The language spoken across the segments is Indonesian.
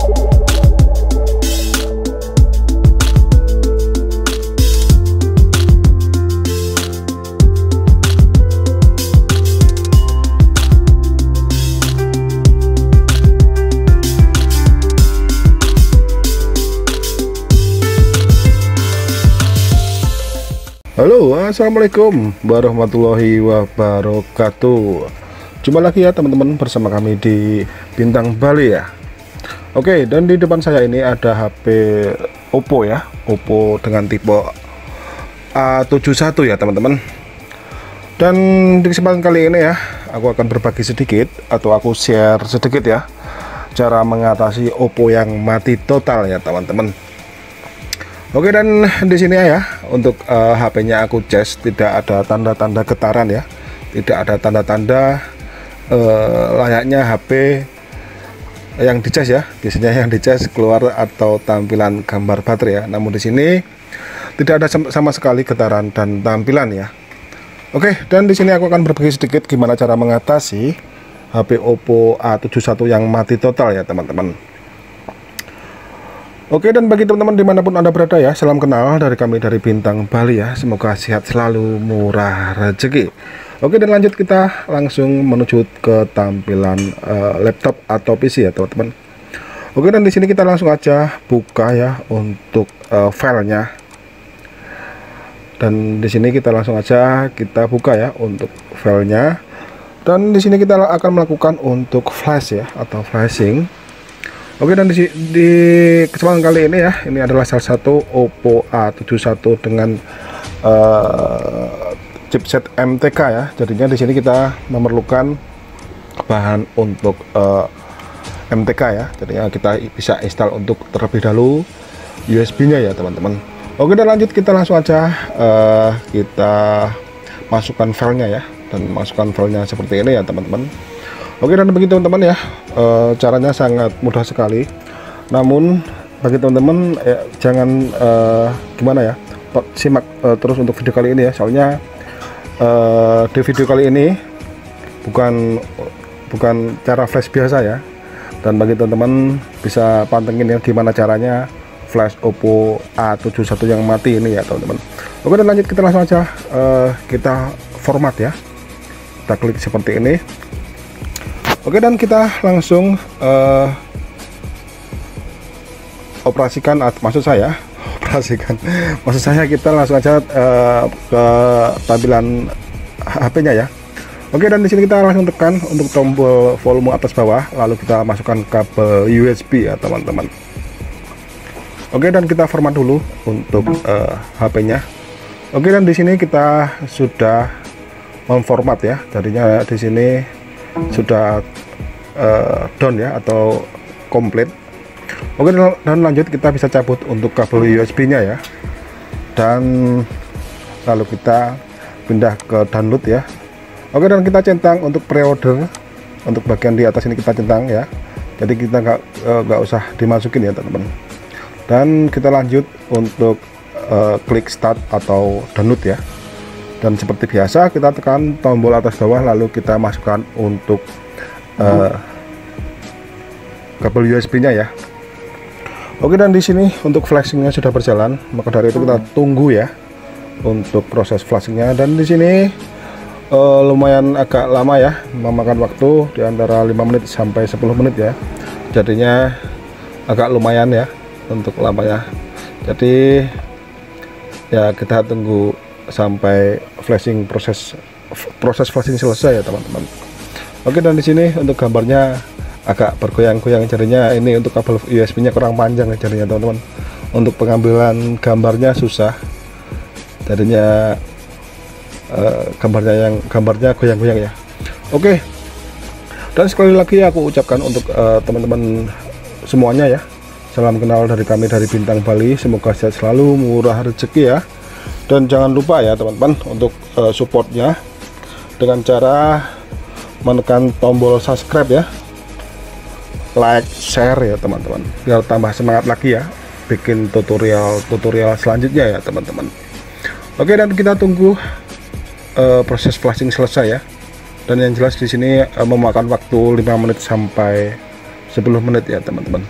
Halo, assalamualaikum warahmatullahi wabarakatuh. Jumpa lagi ya teman-teman bersama kami di Bintang Bali ya. Oke, dan di depan saya ini ada HP Oppo ya, Oppo dengan tipe A71 ya teman-teman. Dan di kesempatan kali ini ya, aku akan berbagi sedikit atau aku share sedikit ya cara mengatasi Oppo yang mati total ya teman-teman. Oke, dan di sini ya untuk HP-nya aku cas, tidak ada tanda-tanda getaran ya, tidak ada tanda-tanda layaknya HP yang dicas ya. Biasanya yang dicas keluar atau tampilan gambar baterai ya. Namun di sini tidak ada sama sekali getaran dan tampilan ya. Oke, dan di sini aku akan berbagi sedikit gimana cara mengatasi HP Oppo A71 yang mati total ya teman-teman. Oke, dan bagi teman-teman dimanapun Anda berada ya, salam kenal dari kami dari Bintang Bali ya. Semoga sehat selalu, murah rezeki. Oke, dan lanjut kita langsung menuju ke tampilan laptop atau PC ya teman-teman. Oke, dan di sini kita langsung aja buka ya untuk filenya. Dan di sini kita langsung aja kita buka ya untuk filenya. Dan di sini kita akan melakukan untuk flash ya atau flashing. Oke, dan di kesempatan kali ini ya, ini adalah salah satu Oppo A71 dengan chipset MTK ya. Jadinya di sini kita memerlukan bahan untuk MTK ya. Jadinya kita bisa install untuk terlebih dahulu USB-nya ya teman-teman. Oke, dan lanjut kita langsung aja kita masukkan filenya ya, dan masukkan filenya seperti ini ya teman-teman. Oke, dan bagi teman-teman ya, caranya sangat mudah sekali. Namun bagi teman-teman jangan gimana ya, simak terus untuk video kali ini ya. Soalnya di video kali ini bukan cara flash biasa ya. Dan bagi teman-teman bisa pantengin ya gimana caranya flash Oppo A71 yang mati ini ya teman-teman. Oke, dan lanjut kita langsung aja kita format ya. Kita klik seperti ini. Oke, dan kita langsung operasikan, maksud saya kita langsung aja ke tampilan HP-nya ya. Oke, dan di sini kita langsung tekan untuk tombol volume atas bawah, lalu kita masukkan kabel USB ya teman-teman. Oke, dan kita format dulu untuk HP-nya. Oke, dan di sini kita sudah memformat ya. Jadinya di sini sudah down ya atau komplit. Oke, dan lanjut kita bisa cabut untuk kabel USB-nya ya, dan lalu kita pindah ke download ya. Oke, dan kita centang untuk pre-order, untuk bagian di atas ini kita centang ya, jadi kita nggak usah dimasukin ya teman-teman. Dan kita lanjut untuk klik start atau download ya. Dan seperti biasa kita tekan tombol atas bawah, lalu kita masukkan untuk kabel USB-nya ya. Oke, dan di sini untuk flashingnya sudah berjalan, maka dari itu kita tunggu ya untuk proses flashingnya. Dan di sini lumayan agak lama ya, memakan waktu di antara 5 menit sampai 10 menit ya. Jadinya agak lumayan ya untuk lamanya. Jadi ya kita tunggu sampai flashing proses flashing selesai ya teman-teman. Oke, dan di sini untuk gambarnya agak bergoyang-goyang jadinya, ini untuk kabel USB-nya kurang panjang jadinya teman-teman. Untuk pengambilan gambarnya susah, jadinya gambarnya goyang-goyang ya. Oke, dan sekali lagi aku ucapkan untuk teman-teman semuanya ya, salam kenal dari kami dari Bintang Bali. Semoga sehat selalu, murah rezeki ya. Dan jangan lupa ya teman-teman untuk supportnya dengan cara menekan tombol subscribe ya, like, share ya teman-teman, biar tambah semangat lagi ya bikin tutorial selanjutnya ya teman-teman. Oke, dan kita tunggu proses flashing selesai ya. Dan yang jelas di sini memakan waktu 5 menit sampai 10 menit ya teman-teman.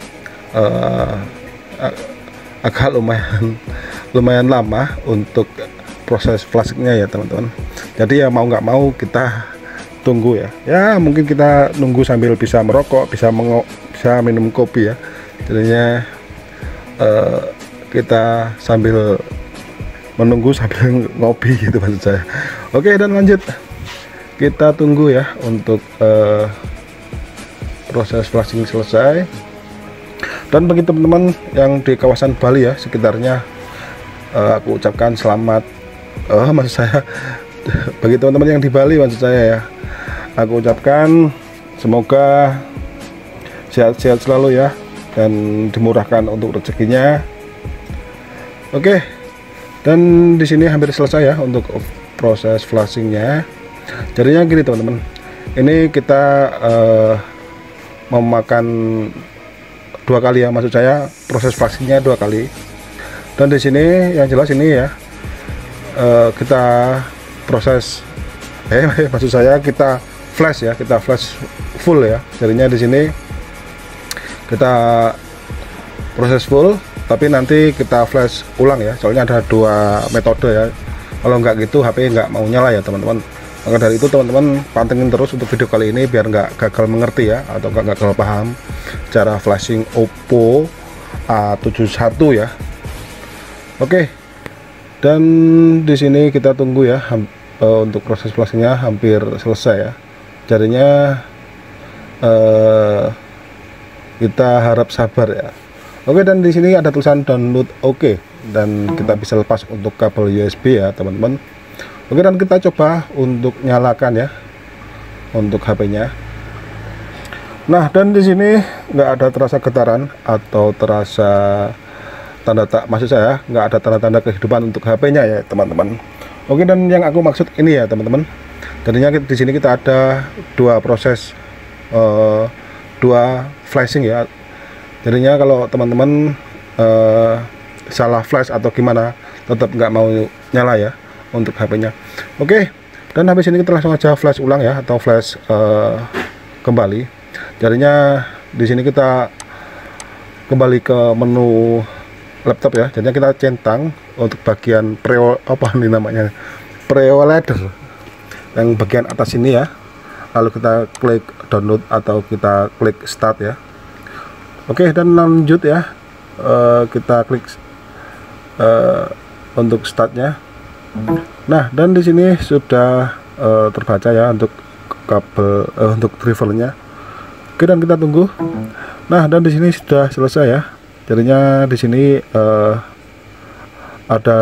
uh, agak lumayan lama untuk proses flashingnya ya teman-teman. Jadi ya mau nggak mau kita tunggu ya mungkin kita nunggu sambil bisa merokok, bisa minum kopi ya. Jadinya kita sambil menunggu sambil ngopi gitu maksud saya. Oke, dan lanjut kita tunggu ya untuk proses flashing selesai. Dan bagi teman-teman yang di kawasan Bali ya sekitarnya, aku ucapkan selamat, maksud saya bagi teman-teman yang di Bali maksud saya ya, aku ucapkan semoga sehat-sehat selalu ya, dan dimurahkan untuk rezekinya. Oke, dan di sini hampir selesai ya untuk proses flashingnya. Jadinya gini teman-teman, ini kita memakan 2 kali ya, maksud saya proses flashingnya 2 kali. Dan di sini yang jelas ini ya, kita proses maksud saya kita flash ya, kita flash full ya. Jadinya di sini kita proses full, tapi nanti kita flash ulang ya, soalnya ada 2 metode ya. Kalau nggak gitu HP nggak mau nyala ya teman-teman. Maka dari itu teman-teman pantengin terus untuk video kali ini biar nggak gagal mengerti ya, atau nggak gagal paham cara flashing Oppo A71 ya. Oke, dan di sini kita tunggu ya, untuk proses flashingnya hampir selesai ya. Jadinya kita harap sabar ya. Oke, dan di sini ada tulisan download oke, dan kita bisa lepas untuk kabel USB ya teman-teman. Oke, dan kita coba untuk nyalakan ya untuk HP-nya. Nah, dan di sini nggak ada terasa getaran atau terasa maksud saya nggak ada tanda-tanda kehidupan untuk HP-nya ya teman-teman. Oke, dan yang aku maksud ini ya teman-teman. Jadinya di sini kita ada 2 proses, 2 flashing ya. Jadinya kalau teman-teman salah flash atau gimana, tetap nggak mau nyala ya untuk HP-nya. Oke, dan habis ini kita langsung aja flash ulang ya, atau flash kembali. Jadinya di sini kita kembali ke menu laptop ya. Jadinya kita centang untuk bagian preloader yang bagian atas ini ya. Lalu kita klik download atau kita klik start ya. Oke, dan lanjut ya, kita klik untuk startnya. Nah, dan di sini sudah terbaca ya untuk kabel untuk drivernya. Oke, dan kita tunggu. Nah, dan di sini sudah selesai ya. Jadinya di sini ada,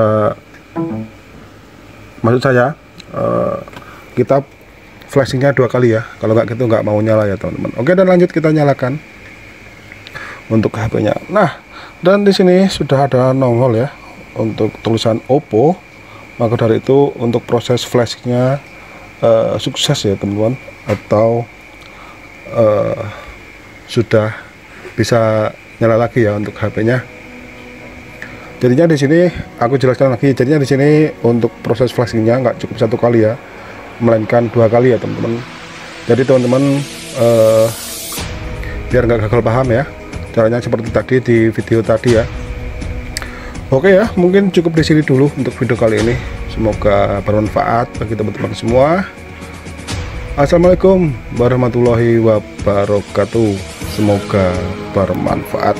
maksud saya kita flashingnya 2 kali ya. Kalau nggak gitu nggak mau nyala ya teman-teman. Oke, dan lanjut kita nyalakan untuk HP-nya. Nah, dan di sini sudah ada nongol ya untuk tulisan Oppo. Maka dari itu untuk proses flashnya sukses ya teman-teman, atau sudah bisa nyala lagi ya untuk HP-nya. Jadinya di sini aku jelaskan lagi. Jadinya di sini untuk proses flashingnya nggak cukup 1 kali ya, melainkan 2 kali ya teman-teman. Jadi teman-teman biar nggak gagal paham ya, caranya seperti tadi di video tadi ya. Oke ya, mungkin cukup di sini dulu untuk video kali ini. Semoga bermanfaat bagi teman-teman semua. Assalamualaikum warahmatullahi wabarakatuh. Semoga bermanfaat.